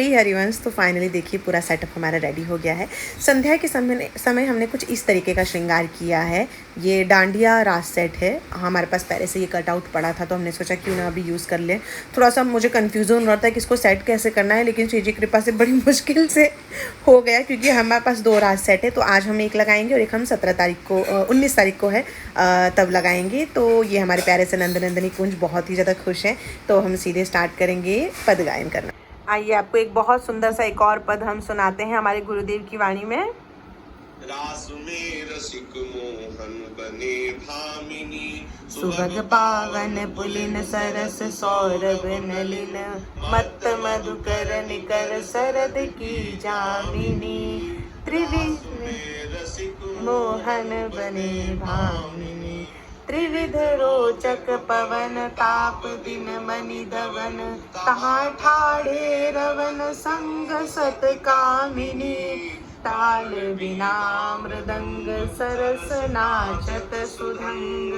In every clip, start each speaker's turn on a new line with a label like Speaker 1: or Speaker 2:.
Speaker 1: श्री हरिवंश। तो फाइनली देखिए पूरा सेटअप हमारा रेडी हो गया है। संध्या के समय हमने कुछ इस तरीके का श्रृंगार किया है। ये डांडिया रास सेट है, हमारे पास पहले से ये कटआउट पड़ा था तो हमने सोचा क्यों ना अभी यूज़ कर लें। थोड़ा सा मुझे कन्फ्यूज़न हो रहा था कि इसको सेट कैसे करना है, लेकिन श्री जी कृपा से बड़ी मुश्किल से हो गया क्योंकि हमारे पास 2 रास सेट है। तो आज हम एक लगाएंगे और एक हम 19 तारीख को है तब लगाएंगे। तो ये हमारे प्यारे से नंदनंदनी कुंज बहुत ही ज़्यादा खुश हैं। तो हम सीधे स्टार्ट करेंगे पद गायन करना। आइए आपको एक बहुत सुंदर सा एक और पद हम सुनाते हैं हमारे गुरुदेव की वाणी में।
Speaker 2: रास में रसिक मोहन बने भामिनी,
Speaker 1: सुभग पावन पुलिन सरस सौरभ नलिन, मत्त मधुकर निकर सरद की जामिनी, त्रिविध मोहन बने भामिनी, त्रिविध रोचक पवन ताप दिन मणि दवन, तहाँ ठाड़े रवन संग सत कामिनी, ताल बिना मृदंग सरस नाचत सुधंग,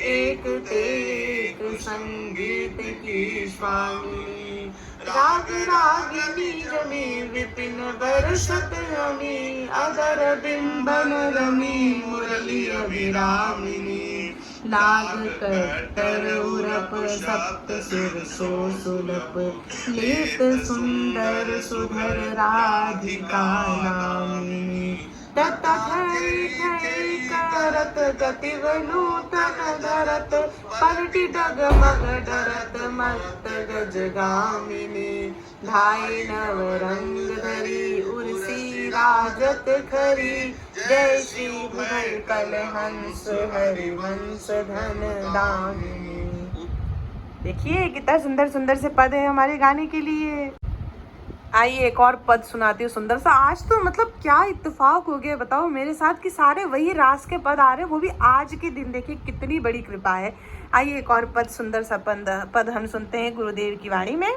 Speaker 1: एक तेक संगीत की स्वामिनी, राग रागिनी जमी विपिन वर्षत रमी, अदर बिंबन रमी मुरली अभिरामिनी, लाग कट्टर उरप सप्त सुर सो सुलप, लेत सुंदर सुधर राधिका नामिनी, तथै करत गतिव नूतन धरत, पलटी डगमग डरत मस्त गजगामिनी, धाई नव रंग धरी उर्सी राजत खरी, जय श्री भुवन कल हंस हरिवंश धन दामिनी। देखिए कितना सुंदर सुंदर से पद है हमारे गाने के लिए। आइए एक और पद सुनाती हूँ सुंदर सा। आज तो मतलब क्या इत्तेफाक हो गया बताओ मेरे साथ कि सारे वही रास के पद आ रहे हैं, वो भी आज के दिन। देखिए कितनी बड़ी कृपा है। आइए एक और पद सुंदर सा पद हम सुनते हैं गुरुदेव की वाणी में।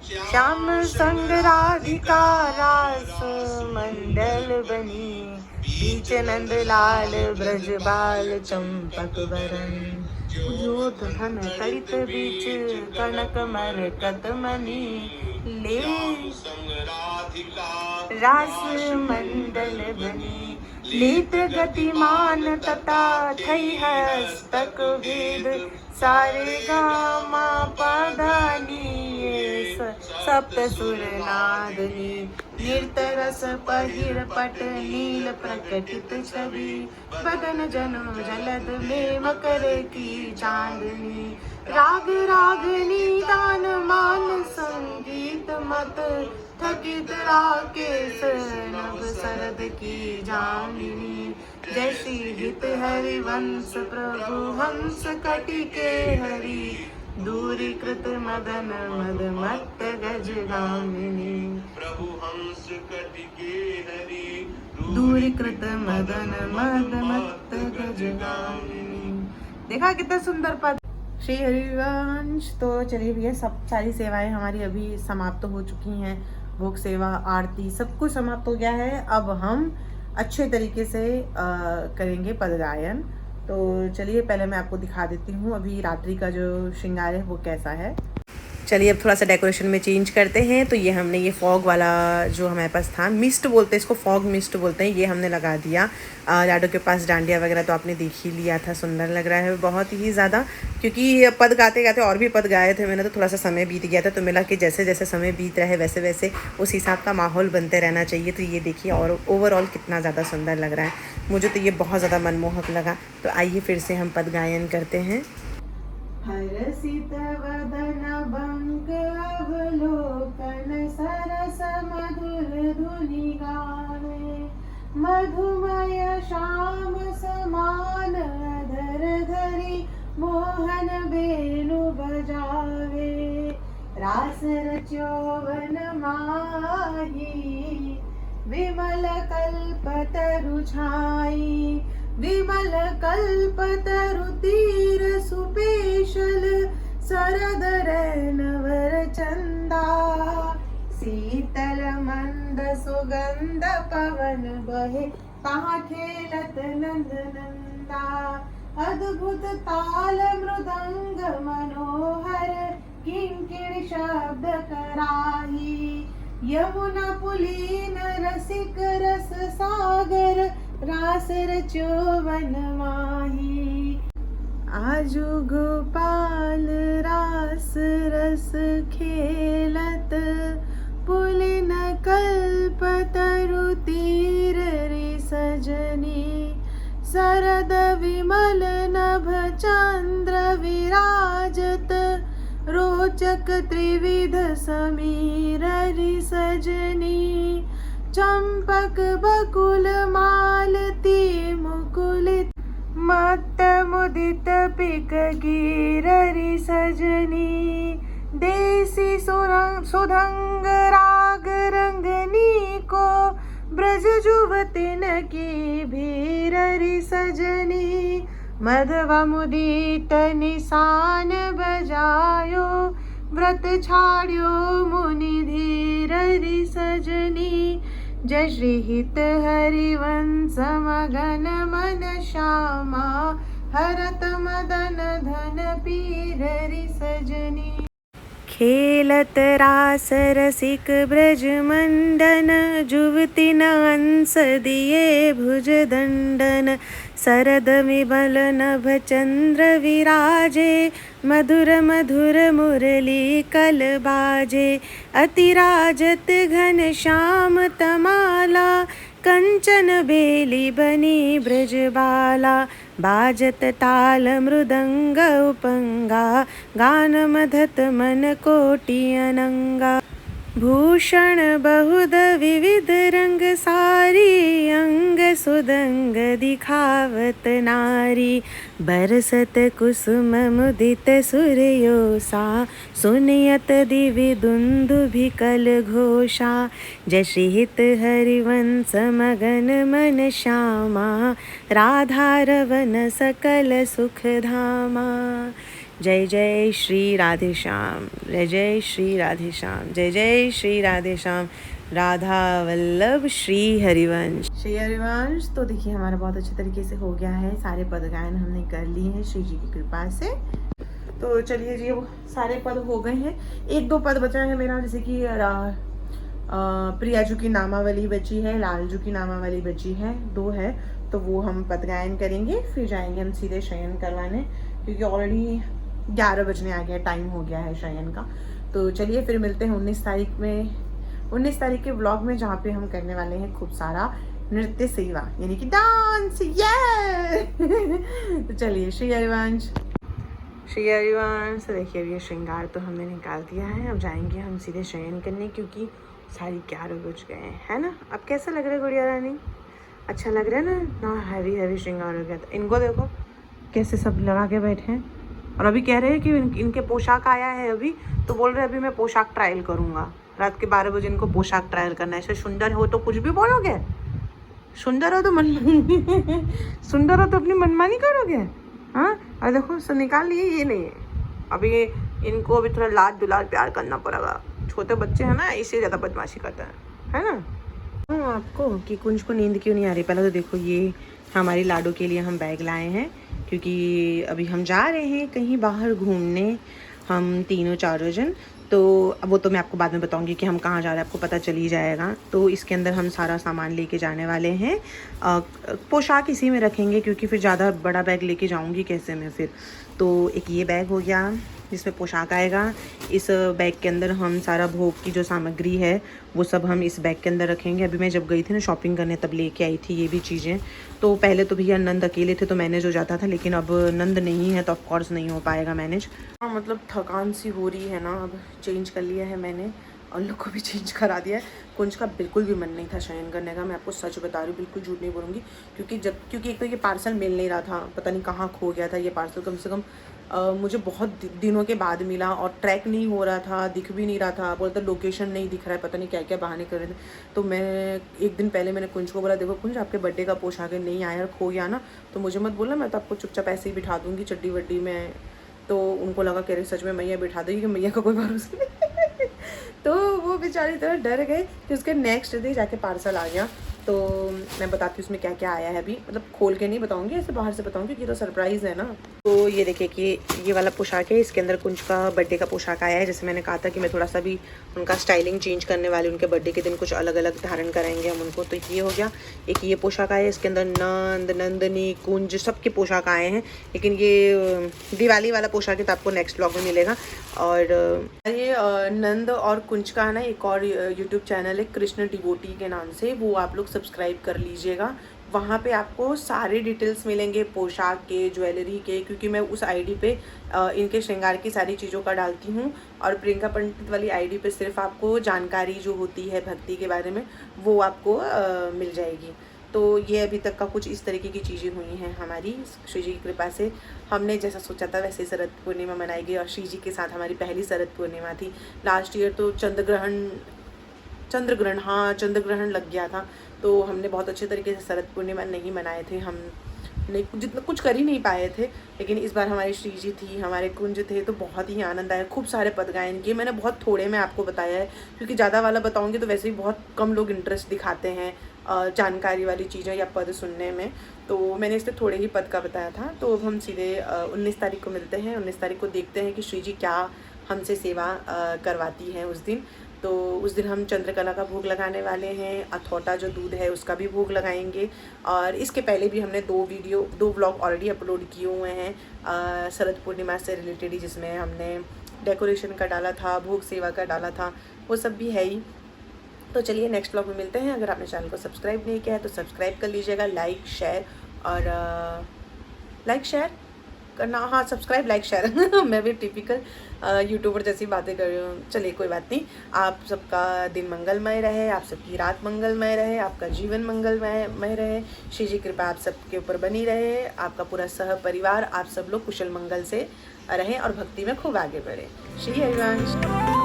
Speaker 1: श्याम संग राधिका रास मंडल बनी, बीच नंद लाल ब्रज बाल चंपक बरन, जोत धन तड़ित बीच कनक मरकत मणि, ले रास मंडल बनी, लेत गतिमान तथा थई हस्तक भेद, सारे गामा पदानी सप्त सुर नादनी, नृत्य रस पहिर पट नील प्रकटित छवि, बदन जनो जलद में मकर की चांदनी, राग रागनी दान मान संगीत मत, थकित राकेश नभ सरद की जामिनी, जय श्री हित हरिवंश प्रभु हंस कटिके हरि, दूरीकृत मदन मद मत्त गजगामिनी,
Speaker 2: प्रभु हंस कटिके हरि,
Speaker 1: दूरीकृत मदन मद मत्त गजगामिनी। देखा कितना सुंदर पद। श्री हरिवंश। तो चलिए भैया सब सारी सेवाएं हमारी अभी समाप्त हो चुकी हैं। भोग सेवा आरती सब कुछ समाप्त हो गया है। अब हम अच्छे तरीके से करेंगे पद गायन। तो चलिए पहले मैं आपको दिखा देती हूँ अभी रात्रि का जो श्रृंगार है वो कैसा है। चलिए अब थोड़ा सा डेकोरेशन में चेंज करते हैं। तो ये हमने ये फॉग वाला जो हमारे पास था, मिस्ट बोलते हैं इसको, फॉग मिस्ट बोलते हैं, ये हमने लगा दिया। लाडो के पास डांडिया वगैरह तो आपने देख ही लिया था, सुंदर लग रहा है बहुत ही ज़्यादा। क्योंकि पद गाते गाते और भी पद गाए थे मैंने, तो थोड़ा सा समय बीत गया था, तो मिला कि जैसे जैसे समय बीत रहा है वैसे वैसे उस हिसाब का माहौल बनते रहना चाहिए। तो ये देखिए और ओवरऑल कितना ज़्यादा सुंदर लग रहा है, मुझे तो ये बहुत ज़्यादा मनमोहक लगा। तो आइए फिर से हम पद गायन करते हैं। हरसित वदन बंक अवलोकन, सरस मधुर धुनि गावे, मधुमय श्याम समान अधर धरि, मोहन बेनु बजावे, रास रचोवन माही, विमल कल्पतरु छाई, विमल कल्पतरु तीर सुपेशल, सरद रैनवर चंदा, शीतल मंद सुगंध पवन बहे, कहाँ खेलत नंद नंदा, अद्भुत ताल मृदंग मनोहर, किंकिण शब्द कराही, यमुना पुलीन रसिक रस सागर, रास रचो वन माही। आजु गोपाल रास रस खेलत, पुलिन कल्पतरु तीर रि सजनी। शरद विमल नभ चंद्र विराजत, रोचक त्रिविध समीर रि सजनी। चंपक बकुल मालती मुकुलित, मत्त मुदित पिक गिररि सजनी। देसी सुधंग राग रंगनी को, ब्रज जुवतिन की भीररि सजनी। मधवा मुदित निशान बजायो, व्रत छाड़्यो मुनि धीररि सजनी। जय श्री हित हरिवंश मगन मन श्यामा, हरत मदन धन पीररि सजनी। खेलत रास रसिक ब्रज मंडन, जुवतिन अंस दिए भुज दंडन। शरद विमल नभ चंद्र विराजे, मधुर मधुर मुरली कल बाजे। अतिराजत घन श्याम तमाला, कंचन बेली बनी ब्रजबाला। बाजत ताल मृदंग उपंगा, गान मधत मन कोटि अनंगा। भूषण बहुध विविध रंग सारी, अंग सुदंग दिखावत नारी। बरसत कुसुम मुदित सूर्योषा, सुनियत दिवि दुंदुभिकल घोषा। जय श्री हित हरिवंश मगन मन श्यामा, राधा रवन सकल सुख धामा। जय जय श्री राधे श्याम, जय जय श्री राधे श्याम, जय जय श्री राधे श्याम। राधा वल्लभ श्री हरिवंश। श्री हरिवंश तो देखिए हमारा बहुत अच्छे तरीके से हो गया है। सारे पद गायन हमने कर लिए हैं श्री जी की कृपा से। तो चलिए जी, वो सारे पद हो गए हैं। एक दो पद बचा है मेरा, जैसे कि प्रियाजू की नामावली बची है, लालजू की नामावली बची है, 2 है। तो वो हम पद गायन करेंगे, फिर जाएंगे हम सीधे शयन करवाने, क्योंकि ऑलरेडी 11 बजने आ गया, टाइम हो गया है शयन का। तो चलिए फिर मिलते हैं 19 तारीख में, 19 तारीख के व्लॉग में, जहाँ पे हम करने वाले हैं खूब सारा नृत्य सेवा, यानी कि डांस। ये तो चलिए श्री हरिवंश, श्री हरिवंश। देखिए अब ये श्रृंगार तो हमने निकाल दिया है, अब जाएंगे हम सीधे शयन करने, क्योंकि 11:30 बज गए हैं, है ना। अब कैसा लग रहा है गुड़िया रानी? अच्छा लग रहा है ना हैवी हैवी श्रृंगार हो गया। तो इनको देखो कैसे सब लगा के बैठे हैं, और अभी कह रहे हैं कि इनके पोशाक आया है अभी, तो बोल रहे हैं अभी मैं पोशाक ट्रायल करूँगा। रात के 12 बजे इनको पोशाक ट्रायल करना है। ऐसे सुंदर हो तो कुछ भी बोलोगे, सुंदर हो तो सुंदर हो तो अपनी मनमानी करोगे। हाँ, और देखो सब निकाल लिए, ये नहीं है अभी। इनको अभी थोड़ा लाड दुलार प्यार करना पड़ेगा। छोटे बच्चे हैं ना, इससे ज़्यादा बदमाशी करते हैं, है ना। आपको कि कुंज को नींद क्यों नहीं आ रही? पहले तो देखो, ये हमारी लाडो के लिए हम बैग लाए हैं, क्योंकि अभी हम जा रहे हैं कहीं बाहर घूमने, हम तीनों चारों जन। तो वो तो मैं आपको बाद में बताऊंगी कि हम कहाँ जा रहे हैं, आपको पता चल ही जाएगा। तो इसके अंदर हम सारा सामान लेके जाने वाले हैं। पोशाक इसी में रखेंगे, क्योंकि फिर ज़्यादा बड़ा बैग लेके जाऊंगी कैसे मैं फिर। तो एक ये बैग हो गया जिसमें पोशाक आएगा। इस बैग के अंदर हम सारा भोग की जो सामग्री है वो सब हम इस बैग के अंदर रखेंगे। अभी मैं जब गई थी ना शॉपिंग करने, तब लेके आई थी ये भी चीज़ें। तो पहले तो भैया नंद अकेले थे तो मैनेज हो जाता था, लेकिन अब नंद नहीं है तो ऑफकोर्स नहीं हो पाएगा मैनेज। हाँ, मतलब थकान सी हो रही है ना। अब चेंज कर लिया है मैंने, और लोग को भी चेंज करा दिया है। कुंज का बिल्कुल भी मन नहीं था शयन करने का, मैं आपको सच बता रही हूँ, बिल्कुल झूठ नहीं बोलूँगी। क्योंकि एक तो ये पार्सल मिल नहीं रहा था, पता नहीं कहाँ खो गया था ये पार्सल। कम से कम मुझे बहुत दिनों के बाद मिला, और ट्रैक नहीं हो रहा था, दिख भी नहीं रहा था। बोलता लोकेशन नहीं दिख रहा है, पता नहीं क्या क्या बहाने कर रहे थे। तो मैं एक दिन पहले मैंने कुंज को बोला, देखो कुंज आपके बर्थडे का पोशाक नहीं आया और खो गया ना, तो मुझे मत बोलना, मैं तो आपको चुपचाप ऐसे ही बिठा दूँगी चड्डी वड्डी में। तो उनको लगा कह रहे सच में मैया बिठा देगी, कि मैया का कोई भरोसा नहीं। तो वो बेचारी तरह डर गए कि उसके नेक्स्ट डे जाके पार्सल आ गया। तो मैं बताती हूँ उसमें क्या क्या आया है अभी, मतलब खोल के नहीं बताऊँगी, ऐसे बाहर से बताऊँगी क्योंकि तो सरप्राइज़ है ना। तो ये देखिए कि ये वाला पोशाक है, इसके अंदर कुंज का बर्थडे का पोशाक आया है। जैसे मैंने कहा था कि मैं थोड़ा सा भी उनका स्टाइलिंग चेंज करने वाली, उनके बर्थडे के दिन कुछ अलग अलग धारण कराएंगे हम उनको। तो ये हो गया, एक ये पोशाक आया है, इसके अंदर नंद, नंदनी, कुंज सबके पोशाक आए हैं। लेकिन ये दिवाली वाला पोशाक है तो आपको नेक्स्ट ब्लॉग में मिलेगा। और ये नंद और कुंज का ना एक और यूट्यूब चैनल है कृष्ण डिवोटी के नाम से, वो आप लोग सब्सक्राइब कर लीजिएगा। वहाँ पे आपको सारे डिटेल्स मिलेंगे पोशाक के, ज्वेलरी के, क्योंकि मैं उस आईडी पे इनके श्रृंगार की सारी चीज़ों का डालती हूँ। और प्रियंका पंडित वाली आईडी पे सिर्फ आपको जानकारी जो होती है भक्ति के बारे में वो आपको मिल जाएगी। तो ये अभी तक का कुछ इस तरीके की चीज़ें हुई हैं हमारी श्री जी की कृपा से। हमने जैसा सोचा था वैसे ही शरद पूर्णिमा मनाई गई और श्री जी के साथ हमारी पहली शरद पूर्णिमा थी। लास्ट ईयर तो चंद्रग्रहण लग गया था, तो हमने बहुत अच्छे तरीके से शरद पूर्णिमा नहीं मनाए थे। हम नहीं जितना कुछ कर ही नहीं पाए थे। लेकिन इस बार हमारी श्री जी थी, हमारे कुंज थे, तो बहुत ही आनंद आया। खूब सारे पद गायन किए। मैंने बहुत थोड़े में आपको बताया है, क्योंकि ज़्यादा वाला बताऊंगी तो वैसे ही बहुत कम लोग इंटरेस्ट दिखाते हैं जानकारी वाली चीज़ें या पद सुनने में। तो मैंने इससे थोड़े ही पद का बताया था। तो अब हम सीधे 19 तारीख को मिलते हैं। 19 तारीख को देखते हैं कि श्री जी क्या हमसे सेवा करवाती हैं उस दिन। तो उस दिन हम चंद्रकला का भोग लगाने वाले हैं, अथौटा जो दूध है उसका भी भोग लगाएंगे। और इसके पहले भी हमने 2 व्लॉग ऑलरेडी अपलोड किए हुए हैं शरद पूर्णिमा से रिलेटेड ही, जिसमें हमने डेकोरेशन का डाला था, भोग सेवा का डाला था, वो सब भी है ही। तो चलिए नेक्स्ट व्लॉग में मिलते हैं। अगर आपने चैनल को सब्सक्राइब नहीं किया है तो सब्सक्राइब कर लीजिएगा, लाइक शेयर करना, हाँ सब्सक्राइब लाइक शेयर मैं भी टिपिकल यूट्यूबर जैसी बातें कर रही हूँ। चलिए कोई बात नहीं। आप सबका दिन मंगलमय रहे, आप सबकी रात मंगलमय रहे, आपका जीवन मंगलमय रहे। श्री जी कृपा आप सबके ऊपर बनी रहे, आपका पूरा सह परिवार, आप सब लोग कुशल मंगल से रहें और भक्ति में खूब आगे बढ़े। श्री हरिवंश।